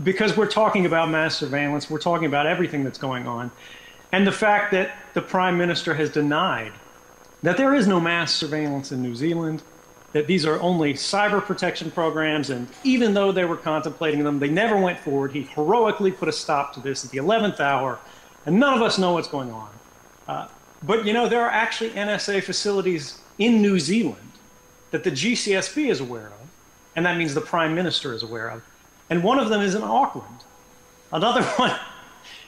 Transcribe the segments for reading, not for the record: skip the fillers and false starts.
Because we're talking about mass surveillance, we're talking about everything that's going on. And the fact that the Prime Minister has denied that there is no mass surveillance in New Zealand, that these are only cyber protection programs, and even though they were contemplating them, they never went forward. He heroically put a stop to this at the 11th hour, and none of us know what's going on. But you know, there are actually NSA facilities in New Zealand that the GCSB is aware of, and that means the Prime Minister is aware of. And one of them is in Auckland. Another one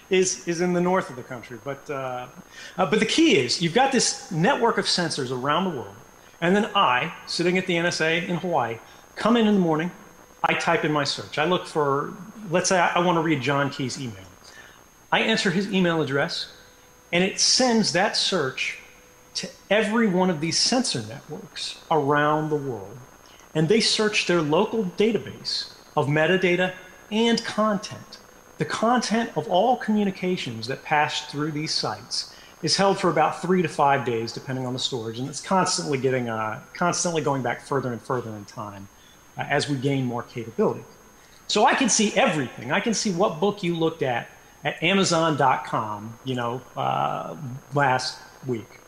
is in the north of the country. But the key is, you've got this network of sensors around the world, and then I, sitting at the NSA in Hawaii, come in the morning, I type in my search. I look for, let's say I want to read John Key's email. I enter his email address, and it sends that search to every one of these sensor networks around the world. And they search their local database of metadata and content. The content of all communications that pass through these sites is held for about 3 to 5 days, depending on the storage, and it's constantly going back further and further in time as we gain more capability. So I can see everything. I can see what book you looked at Amazon.com, you know, last week.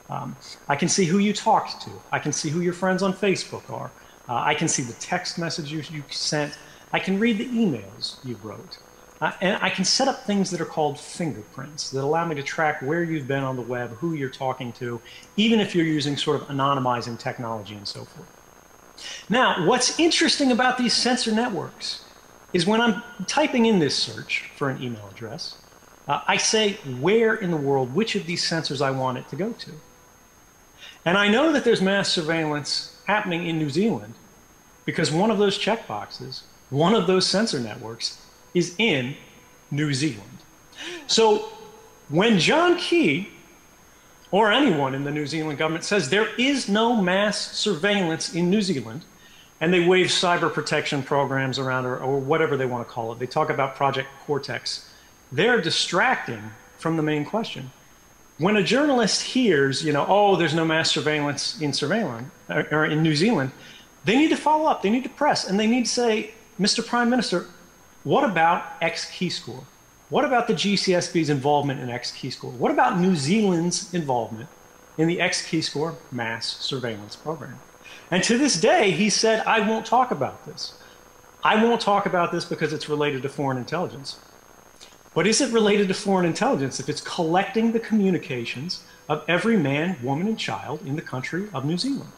I can see who you talked to. I can see who your friends on Facebook are. I can see the text messages you sent. I can read the emails you wrote. And I can set up things that are called fingerprints that allow me to track where you've been on the web, who you're talking to, even if you're using sort of anonymizing technology and so forth. Now, what's interesting about these sensor networks is when I'm typing in this search for an email address, I say where in the world, which of these sensors I want it to go to. And I know that there's mass surveillance happening in New Zealand because one of those checkboxes, one of those sensor networks, is in New Zealand. So when John Key or anyone in the New Zealand government says there is no mass surveillance in New Zealand, and they wave cyber protection programs around or whatever they want to call it, they talk about Project Cortex, they're distracting from the main question. When a journalist hears, you know, oh, there's no mass surveillance in or in New Zealand, they need to follow up, they need to press, and they need to say, Mr. Prime Minister, what about X key score? What about the GCSB's involvement in X key score? What about New Zealand's involvement in the X key score mass surveillance program? And to this day, he said, I won't talk about this. I won't talk about this because it's related to foreign intelligence. But is it related to foreign intelligence if it's collecting the communications of every man, woman, and child in the country of New Zealand?